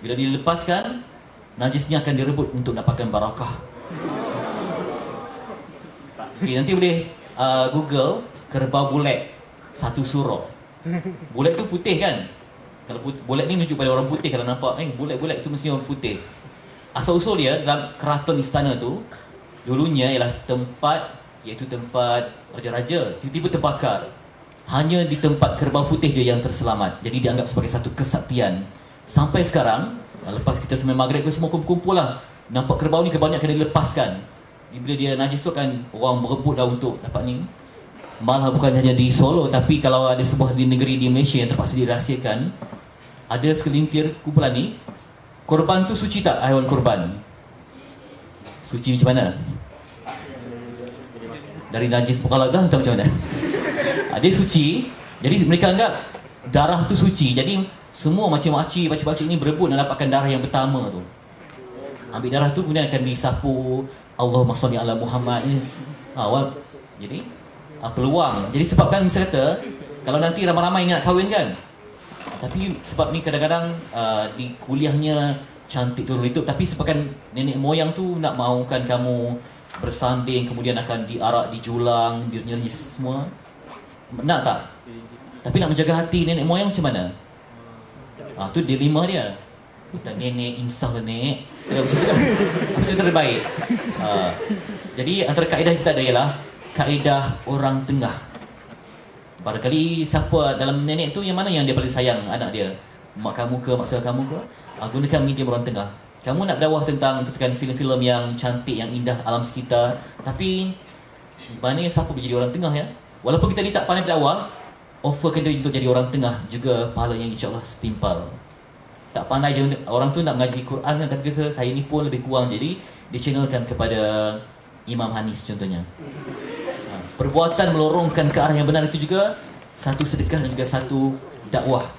Bila dilepaskan, najisnya akan direbut untuk dapatkan barakah. Okay, nanti boleh Google kerbau bulet satu surah. Bulet tu putih kan? Kalau bulet ni menunjuk pada orang putih. Kalau nampak bulet-bulet tu mesti orang putih. Asal-usul dia dalam keraton istana tu dulunya ialah tempat, iaitu tempat raja-raja. Tiba-tiba terbakar. Hanya di tempat kerbau putih je yang terselamat. Jadi dianggap sebagai satu kesaktian. Sampai sekarang, lepas kita sembahyang maghrib ke semua kumpul-kumpul lah, nampak kerbau ni akan dilepaskan. Bila dia najis tu kan orang berebut dah untuk dapat ni. Malah bukan hanya di Solo, tapi kalau ada sebuah di negeri di Malaysia yang terpaksa dirahsiakan, ada segelintir kumpulan ni. Korban tu suci tak haiwan korban? Suci macam mana? Dari najis mukhalazah atau macam mana? Dia suci. Jadi mereka anggap darah tu suci. Jadi semua makcik-makcik, pakcik-pakcik ni berebut nak dapatkan darah yang pertama tu. Ambil darah tu kemudian akan disapu, Allahumma salli ala Muhammad. Jadi peluang. Jadi sebabkan misalnya kata, kalau nanti ramai-ramai ni nak kahwin kan, tapi sebab ni kadang-kadang di kuliahnya cantik turun YouTube, tapi sebabkan nenek moyang tu nak mahukan kamu bersanding, kemudian akan diarak, dijulang, dinyanyis semua. Nak tak? Tapi nak menjaga hati nenek moyang macam mana? Tu dilema dia. Kata nenek, insaf lah nenek. Macam tu kan? Macam tu terbaik. Jadi antara kaedah kita ada ialah kaedah orang tengah. Barangkali siapa dalam nenek tu yang mana yang dia paling sayang anak dia? Mak kamu ke, mak saudara kamu ke? Gunakan medium orang tengah. Kamu nak dakwah tentang katakan filem-filem yang cantik, yang indah alam sekitar, tapi mana siapa boleh jadi orang tengah ya? Walaupun kita ni tak pandai berdakwah, offerkan dia untuk jadi orang tengah juga, pahala yang insya-Allah setimpal. Tak pandai je orang tu nak mengaji Quran, tapi kata saya ni pun lebih kurang, jadi dichannelkan kepada Imam Hanis contohnya. Perbuatan melorongkan ke arah yang benar itu juga satu sedekah dan juga satu dakwah.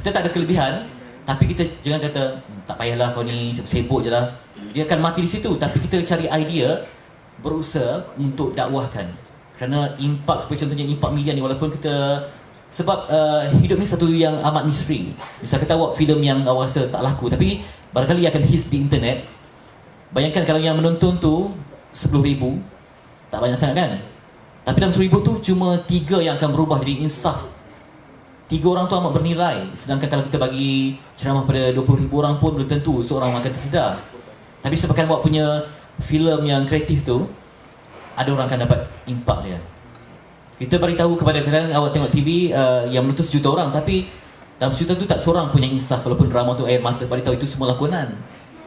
Kita tak ada kelebihan, tapi kita jangan kata tak payahlah kau ni sibuk je lah. Dia akan mati di situ, tapi kita cari idea, berusaha untuk dakwahkan. Kerana impak, seperti contohnya impak media ni, walaupun kita sebab hidup ni satu yang amat misteri. Misal kita buat filem yang awak rasa tak laku, tapi barangkali akan hits di internet. Bayangkan kalau yang menonton tu 10,000, tak banyak sangat kan? Tapi dalam 10,000 tu cuma 3 yang akan berubah jadi insaf. 3 orang tu amat bernilai. Sedangkan kalau kita bagi ceramah pada 20,000 orang pun belum tentu seorang akan tersedar. Tapi sebabkan awak punya filem yang kreatif tu, ada orang akan dapat impak dia. Kita beritahu kepada kadang awak tengok TV yang menonton 1 juta orang, tapi dalam 1 juta tu tak seorang pun yang insaf. Walaupun drama tu air mata, beritahu itu semua lakonan.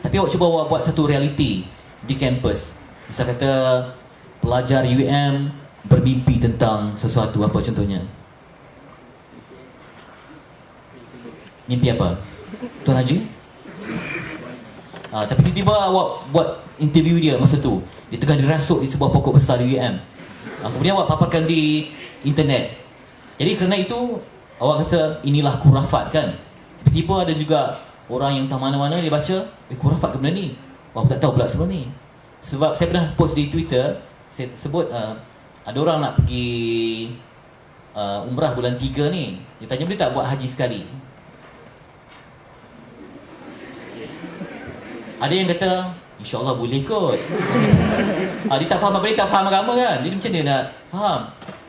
Tapi awak cuba awak buat satu realiti di kampus. Misal kata pelajar UM bermimpi tentang sesuatu, apa contohnya? Mimpi apa? Tuan Haji? Tapi tiba-tiba awak buat interview dia masa tu, dia tengah dirasuk di sebuah pokok besar di UM. Kemudian awak paparkan di internet. Jadi kerana itu awak rasa inilah kurafat kan. Tiba-tiba ada juga orang yang tak mana-mana dia baca, kurafat ke benda ni? Awak tak tahu pula sebab ni. Sebab saya pernah post di Twitter, saya sebut ada orang nak pergi umrah bulan 3 ni. Dia tanya boleh tak buat haji sekali? Ada yang kata InsyaAllah boleh kot. Dia tak faham apa, dia tak faham agama kan. Jadi macam mana nak faham?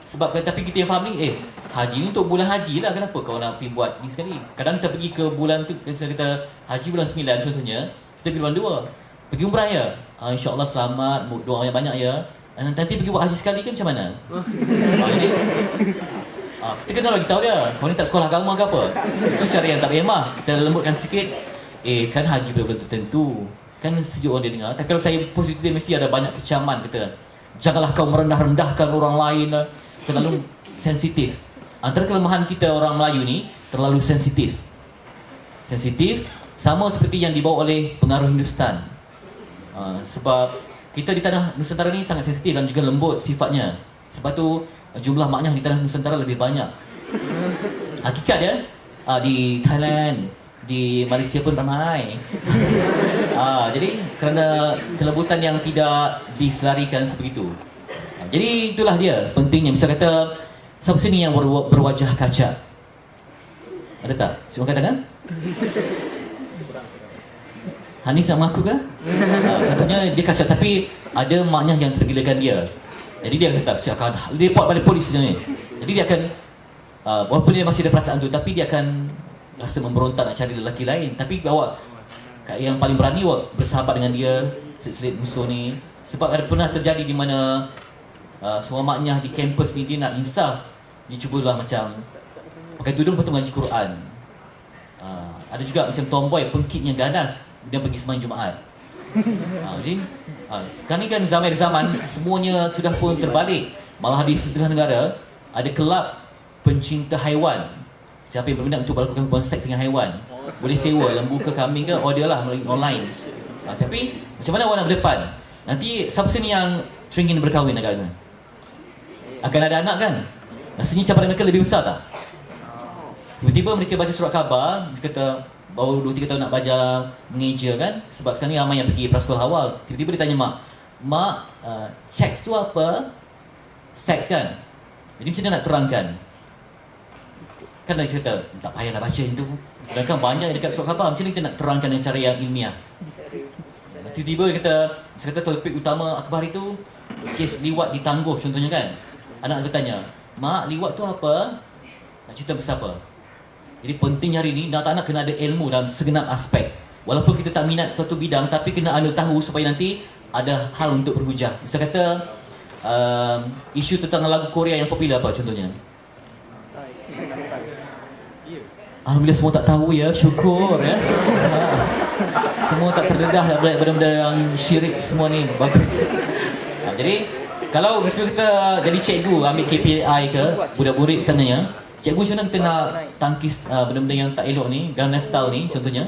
Sebab tapi kita yang faham ni, haji ni untuk bulan haji lah. Kenapa kau nak pergi buat ni sekali? Kadang kita pergi ke bulan tu, kita haji bulan 9 contohnya, kita pergi bulan 2, pergi umrah ya, InsyaAllah selamat, doa banyak-banyak ya. Nanti pergi buat haji sekali kan macam mana? Jadi kita kena bagi tahu dia, kau ni tak sekolah agama ke apa? Itu cara yang tak berhemah. Kita lembutkan sikit. Kan haji belum tentu. Kan sejuk orang dia dengar. Tapi kalau saya post itu, mesti ada banyak kecaman kata, janganlah kau merendah-rendahkan orang lain, terlalu sensitif. Antara kelemahan kita orang Melayu ni, terlalu sensitif. Sensitif sama seperti yang dibawa oleh pengaruh Hindustan. Sebab kita di tanah Nusantara ni sangat sensitif dan juga lembut sifatnya. Sebab tu jumlah maknya di tanah Nusantara lebih banyak. Hakikat dia di Thailand, di Malaysia pun ramai. Jadi kerana kelembutan yang tidak diselarikan sebegitu. Jadi itulah dia pentingnya. Misal kata, siapa sini yang berwajah kaca? Ada tak? Semua katakan? Hanis nak mengaku ke? Satunya dia kacau, tapi ada maknya yang tergilakan dia. Jadi dia kata, saya akan report pada polis sebenarnya. Jadi dia akan, walaupun dia masih ada perasaan tu, tapi dia akan rasa memberontak nak cari lelaki lain. Tapi awak, yang paling berani awak bersahabat dengan dia, selit-selit musuh ni. Sebab ada pernah terjadi di mana seorang maknya di kampus ni, dia nak insaf. Dia cubalah macam pakai tudung lepas tu mengaji Quran. Ada juga macam tomboy, pengkitnya ganas, dia pergi sembahyang Jumaat. Jadi sekarang ni kan zaman semuanya sudah pun terbalik. Malah di setengah negara ada kelab pencinta haiwan. Siapa yang berminat untuk melakukan hubungan seks dengan haiwan boleh sewa lembu ke kambing ke, order lah melalui online. Tapi macam mana awak nak berdepan? Nanti siapa sini yang teringin berkahwin agaknya? Akan ada anak kan? Rasanya cabaran mereka lebih besar tak? Tiba-tiba mereka baca surat khabar, dia kata baru 2-3 tahun nak belajar mengeja kan. Sebab sekarang ni ramai yang pergi prasekolah awal. Tiba-tiba dia tanya mak, seks tu apa? Seks kan? Jadi macam mana nak terangkan? Kan dia kata, tak payahlah baca itu. Dan kan banyak dekat surat khabar. Macam mana kita nak terangkan dengan cara yang ilmiah? Tiba-tiba dia kata topik utama akhbar itu kes liwat di Tangguh contohnya kan. Anak bertanya, mak, liwat tu apa? Nak cerita pasal apa? Jadi penting hari ni nak kena ada ilmu dalam segenap aspek. Walaupun kita tak minat suatu bidang, tapi kena ada tahu supaya nanti ada hal untuk berhujah. Misal kata isu tentang lagu Korea yang popular apa contohnya? Alhamdulillah semua tak tahu ya, syukur ya. Semua tak terdedah benda-benda yang syirik semua ni, bagus. Jadi kalau misalnya kita jadi cikgu ambil KPI ke budak murid tanya, cikgu macam mana kita nak tangkis benda-benda yang tak elok ni, Gangnam Style ni contohnya.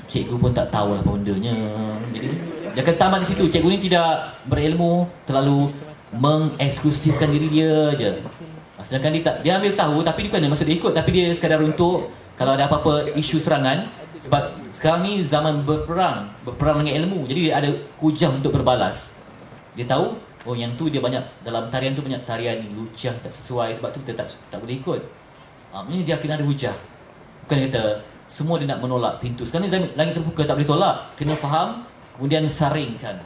Cikgu pun tak tahulah apa bendanya. Jadi dia akan tamat di situ. Cikgu ni tidak berilmu, terlalu mengeksklusifkan diri dia je. Sedangkan dia ambil tahu, tapi dia bukan maksud dia ikut, tapi dia sekadar untuk kalau ada apa-apa isu serangan. Sebab sekarang ni zaman berperang dengan ilmu. Jadi dia ada hujah untuk berbalas. Dia tahu, oh yang tu dia banyak, dalam tarian tu banyak tarian lucah tak sesuai, sebab tu kita tak boleh ikut. Maksudnya dia kena ada hujah. Bukan kata semua dia nak menolak pintu. Sekarang ni langit terbuka, tak boleh tolak. Kena faham, kemudian saringkan.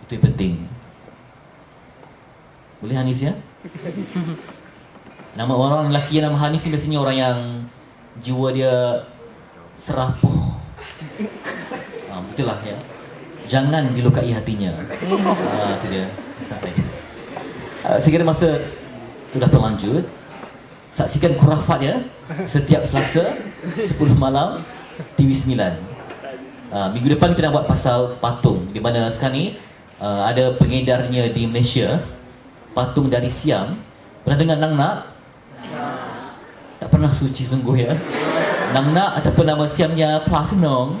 Itu yang penting. Boleh Hanis ya? Nama orang lelaki yang nama Hanis ni biasanya orang yang jiwa dia serapuh. Betul lah ya. Jangan dilukai hatinya. Itu dia. Saya kira masa sudah terlanjut. Saksikan Khurafat ya. Setiap Selasa 10 malam TV9. Minggu depan kita nak buat pasal patung, di mana sekarang ni ada pengedarnya di Malaysia. Patung dari Siam. Pernah dengar Nang Nak? Tak pernah, suci sungguh ya. Nang Nak ataupun nama Siamnya Plaknong,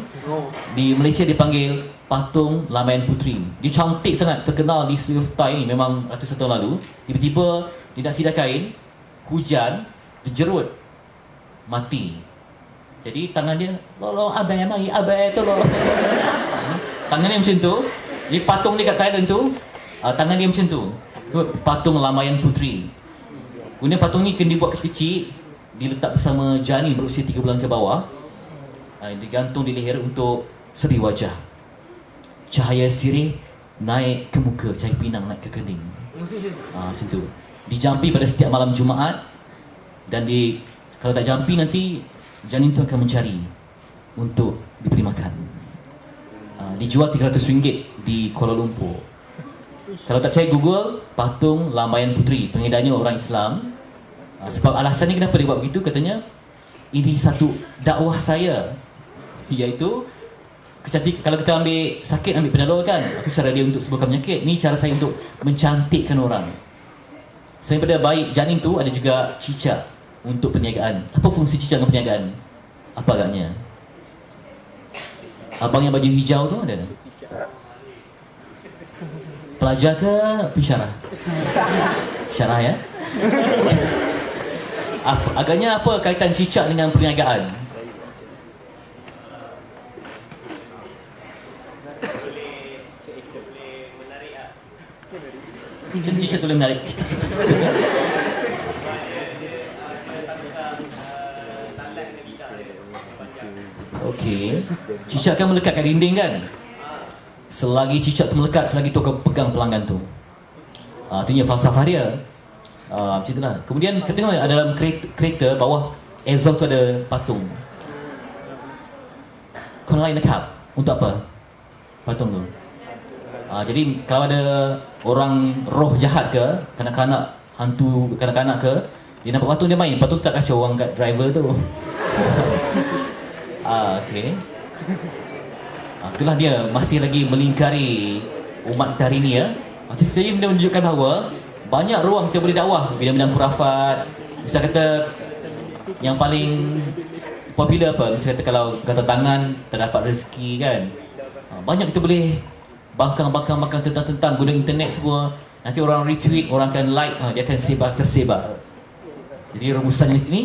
di Malaysia dipanggil patung Lamayan Puteri. Dia cantik sangat, terkenal di seluruh Thai ni, memang ratusan tahun lalu. Tiba-tiba dia nak sidai kain, hujan, terjerut, mati. Jadi tangan dia, tolong abang yang mari, abang tolong. Tangan dia macam tu. Jadi patung dia kat Thailand tu, tangan dia macam tu. Patung Lamayan Puteri. Kemudian patung ni kena dibuat kecil-kecil, diletak bersama janin berusia 3 bulan ke bawah, digantung di leher untuk seri wajah. Cahaya sirih naik ke muka, cahaya pinang naik ke kening. Macam tu. Dijampi pada setiap malam Jumaat. Dan kalau tak jampi nanti janin tu akan mencari untuk diberi makan. Dijual RM300 di Kuala Lumpur. Kalau tak percaya Google, patung Lamayan Puteri, pengedarnya orang Islam. Sebab alasannya kenapa dia buat begitu, katanya ini satu dakwah saya, iaitu kalau kita ambil sakit, ambil Panadol kan, itu cara dia untuk sembuhkan penyakit. Ini cara saya untuk mencantikkan orang. Selain pada baik janin tu, ada juga cicak untuk perniagaan. Apa fungsi cicak dengan perniagaan? Apa agaknya? Abang yang baju hijau tu ada? Pelajar ke pensyarah? Pensyarah ya? Agaknya apa kaitan cicak dengan perniagaan? Jadi cicak tu boleh menarik. Ok. Okey. Cicak kan melekat kat dinding kan? Selagi cicak tu melekat, selagi tu kau pegang pelanggan tu. Itunya falsafah dia. Macam itulah. Kemudian kita tengok dalam kereta bawah exhaust tu ada patung. Kau lain dekat. Untuk apa? Patung tu. Jadi kalau ada orang roh jahat ke, kanak-kanak hantu kanak-kanak ke, dia nampak patung dia main, patung tak kacau orang kat driver tu. Okey. Itulah dia masih lagi melingkari umat kita hari ni ya. Jadi dia menunjukkan bahawa banyak ruang kita boleh dakwah bidang-bidang khurafat. Misal kata yang paling popular apa? Misal kata kalau kata tangan tak dapat rezeki kan. Banyak kita boleh bangkang tentang guna internet semua. Nanti orang retweet, orang akan like, dia akan tersebar. Jadi rumusan di sini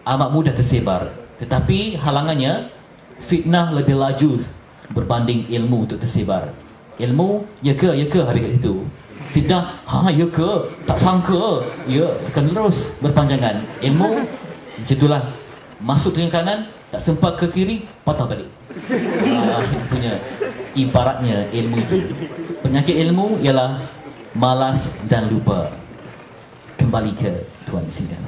amat mudah tersebar. Tetapi halangannya fitnah lebih laju berbanding ilmu untuk tersebar. Ilmu, ya ke habis kat situ. Fitnah, ya ke, tak sangka, ya, akan terus berpanjangan. Ilmu, macam itulah. Masuk telinga kanan, tak sempat ke kiri, patah balik. Itu punya ibaratnya ilmu itu. Penyakit ilmu ialah malas dan lupa. Kembali ke Tuan Sidang.